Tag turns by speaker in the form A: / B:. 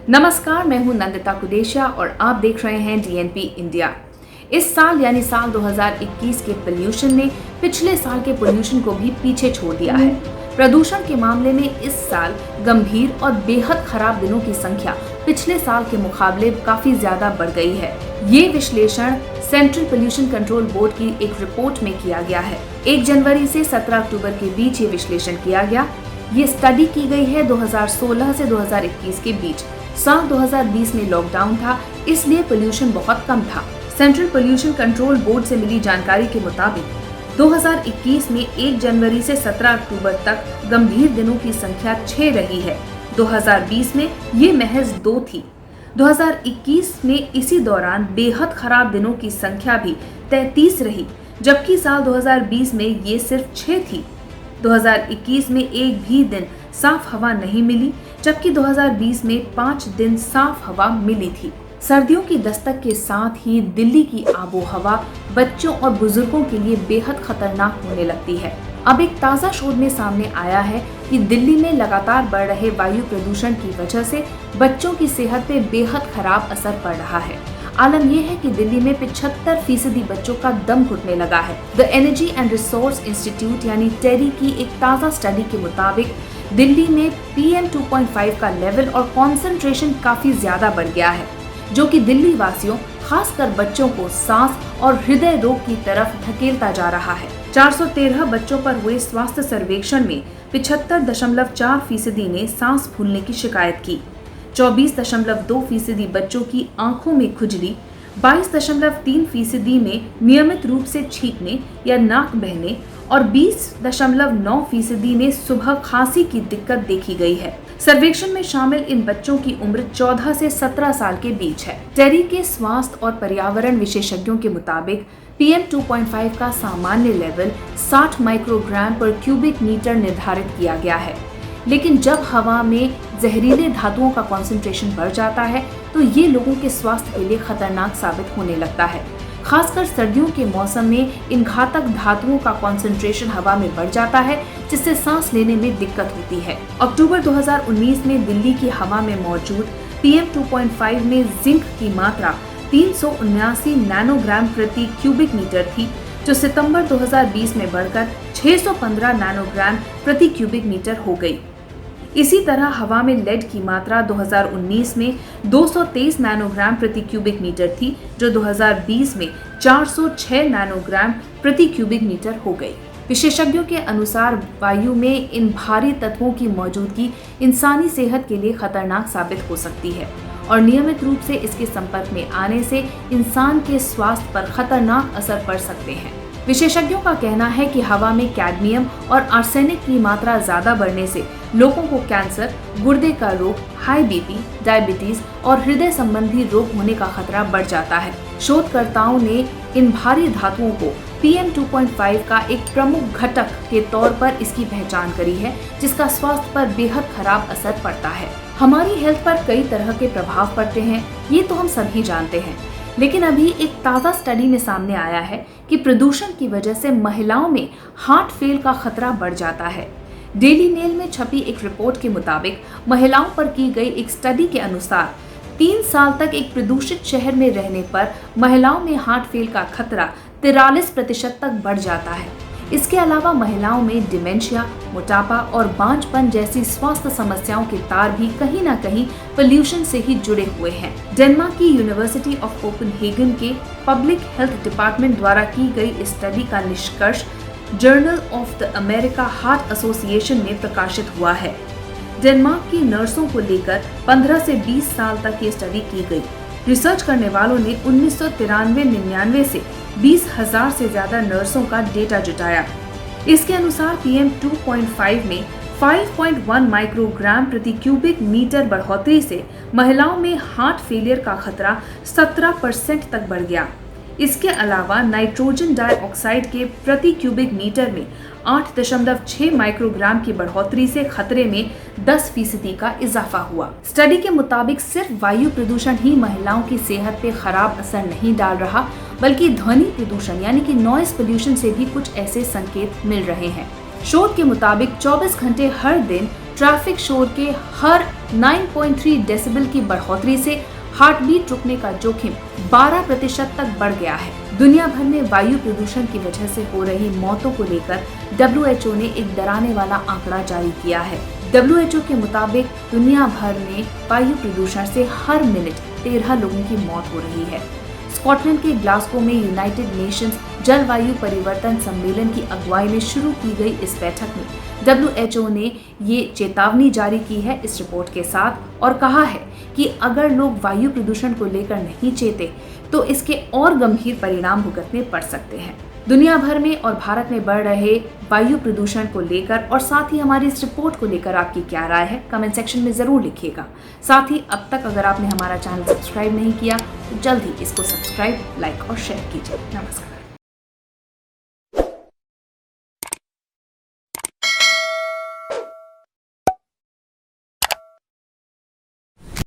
A: नमस्कार, मैं हूं नंदिता कुडेशिया और आप देख रहे हैं डीएनपी इंडिया। इस साल यानी साल 2021 के पोल्यूशन ने पिछले साल के पोल्यूशन को भी पीछे छोड़ दिया है। प्रदूषण के मामले में इस साल गंभीर और बेहद खराब दिनों की संख्या पिछले साल के मुकाबले काफी ज्यादा बढ़ गई है। ये विश्लेषण सेंट्रल पोल्यूशन कंट्रोल बोर्ड की एक रिपोर्ट में किया गया है। 1 जनवरी से 17 अक्टूबर के बीच ये विश्लेषण किया गया। ये स्टडी की गई है 2016 से 2021 के बीच। साल 2020 में लॉकडाउन था, इसलिए पोल्यूशन बहुत कम था। सेंट्रल पोल्यूशन कंट्रोल बोर्ड से मिली जानकारी के मुताबिक 2021 में 1 जनवरी से 17 अक्टूबर तक गंभीर दिनों की संख्या 6 रही है। 2020 में ये महज 2 थी। 2021 में इसी दौरान बेहद खराब दिनों की संख्या भी 33 रही, जबकि साल 2020 में ये सिर्फ 6 थी। 2021 में एक भी दिन साफ हवा नहीं मिली, जबकि 2020 में 5 दिन साफ हवा मिली थी। सर्दियों की दस्तक के साथ ही दिल्ली की आबोहवा बच्चों और बुजुर्गों के लिए बेहद खतरनाक होने लगती है। अब एक ताज़ा शोध में सामने आया है कि दिल्ली में लगातार बढ़ रहे वायु प्रदूषण की वजह से बच्चों की सेहत पे बेहद खराब असर पड़ रहा है। आलम यह है कि दिल्ली में 75% बच्चों का दम घुटने लगा है। The energy and resource institute यानी टेरी की एक ताज़ा स्टडी के मुताबिक दिल्ली में PM 2.5 का लेवल और कॉन्सेंट्रेशन काफी ज्यादा बढ़ गया है, जो कि दिल्ली वासियों खासकर बच्चों को सांस और हृदय रोग की तरफ धकेलता जा रहा है। 413 बच्चों पर हुए स्वास्थ्य सर्वेक्षण में 75.4% ने सांस फूलने की शिकायत की। 24.2% बच्चों की आंखों में खुजली, 22.3% में नियमित रूप से छींकने या नाक बहने और 20.9% में सुबह खांसी की दिक्कत देखी गई है। सर्वेक्षण में शामिल इन बच्चों की उम्र 14 से 17 साल के बीच है। टेरी के स्वास्थ्य और पर्यावरण विशेषज्ञों के मुताबिक PM 2.5 का सामान्य लेवल 60 माइक्रोग्राम पर क्यूबिक मीटर निर्धारित किया गया है, लेकिन जब हवा में जहरीले धातुओं का कॉन्सेंट्रेशन बढ़ जाता है तो ये लोगों के स्वास्थ्य के लिए खतरनाक साबित होने लगता है। खासकर सर्दियों के मौसम में इन घातक धातुओं का कॉन्सेंट्रेशन हवा में बढ़ जाता है, जिससे सांस लेने में दिक्कत होती है। अक्टूबर 2019 में दिल्ली की हवा में मौजूद PM 2.5 में जिंक की मात्रा 379 नैनोग्राम प्रति क्यूबिक मीटर थी, जो सितंबर 2020 में बढ़कर 615 नैनोग्राम प्रति क्यूबिक मीटर हो गई। इसी तरह हवा में लेड की मात्रा 2019 में 223 नैनोग्राम प्रति क्यूबिक मीटर थी, जो 2020 में 406 नैनोग्राम प्रति क्यूबिक मीटर हो गई। विशेषज्ञों के अनुसार वायु में इन भारी तत्वों की मौजूदगी इंसानी सेहत के लिए खतरनाक साबित हो सकती है और नियमित रूप से इसके संपर्क में आने से इंसान के स्वास्थ्य पर खतरनाक असर पड़ सकते हैं। विशेषज्ञों का कहना है कि हवा में कैडमियम और आर्सेनिक की मात्रा ज्यादा बढ़ने से लोगों को कैंसर, गुर्दे का रोग, हाई बीपी, डायबिटीज और हृदय संबंधी रोग होने का खतरा बढ़ जाता है। शोधकर्ताओं ने इन भारी धातुओं को PM 2.5 का एक प्रमुख घटक के तौर पर इसकी पहचान करी है, जिसका स्वास्थ्य पर बेहद खराब असर पड़ता है। हमारी हेल्थ पर कई तरह के प्रभाव पड़ते हैं, ये तो हम सभी जानते हैं, लेकिन अभी एक ताज़ा स्टडी में सामने आया है कि प्रदूषण की वजह से महिलाओं में हार्ट फेल का खतरा बढ़ जाता है। डेली मेल में छपी एक रिपोर्ट के मुताबिक महिलाओं पर की गई एक स्टडी के अनुसार 3 साल तक एक प्रदूषित शहर में रहने पर महिलाओं में हार्ट फेल का खतरा 43% तक बढ़ जाता है। इसके अलावा महिलाओं में डिमेंशिया, मोटापा और बांझपन जैसी स्वास्थ्य समस्याओं के तार भी कहीं न कहीं पोल्यूशन से ही जुड़े हुए हैं। डेनमार्क की यूनिवर्सिटी ऑफ कोपेनहेगन के पब्लिक हेल्थ डिपार्टमेंट द्वारा की गई इस स्टडी का निष्कर्ष journal of the America heart association में प्रकाशित हुआ है। डेनमार्क की नर्सों को लेकर 15 से 20 साल तक ये स्टडी की गई। रिसर्च करने वालों ने 1993-99 से 20,000 से ज्यादा नर्सों का डेटा जुटाया। इसके अनुसार PM 2.5 में 5.1 माइक्रोग्राम प्रति क्यूबिक मीटर बढ़ोतरी से महिलाओं में हार्ट फेलियर का खतरा 17% तक बढ़ गया। इसके अलावा नाइट्रोजन डाइऑक्साइड के प्रति क्यूबिक मीटर में 8.6 माइक्रोग्राम की बढ़ोतरी से खतरे में 10% का इजाफा हुआ। स्टडी के मुताबिक सिर्फ वायु प्रदूषण ही महिलाओं की सेहत पे खराब असर नहीं डाल रहा, बल्कि ध्वनि प्रदूषण यानी कि नॉइस पोल्यूशन से भी कुछ ऐसे संकेत मिल रहे हैं। शोध के मुताबिक 24 घंटे हर दिन ट्रैफिक शोर के हर 9.3 डेसिबल की बढ़ोतरी से हार्ट बीट रुकने का जोखिम 12% तक बढ़ गया है। दुनिया भर में वायु प्रदूषण की वजह से हो रही मौतों को लेकर WHO ने एक डराने वाला आंकड़ा जारी किया है। WHO के मुताबिक दुनिया भर में वायु प्रदूषण से हर मिनट 13 लोगों की मौत हो रही है। स्कॉटलैंड के ग्लासगो में यूनाइटेड नेशंस जलवायु परिवर्तन सम्मेलन की अगुवाई में शुरू की गई इस बैठक में WHO ने ये चेतावनी जारी की है इस रिपोर्ट के साथ, और कहा है कि अगर लोग वायु प्रदूषण को लेकर नहीं चेते तो इसके और गंभीर परिणाम भुगतने पड़ सकते हैं। दुनिया भर में और भारत में बढ़ रहे वायु प्रदूषण को लेकर और साथ ही हमारी इस रिपोर्ट को लेकर आपकी क्या राय है, कमेंट सेक्शन में जरूर लिखिएगा। साथ ही अब तक अगर आपने हमारा चैनल सब्सक्राइब नहीं किया तो जल्द ही इसको सब्सक्राइब, लाइक और शेयर कीजिए। नमस्कार।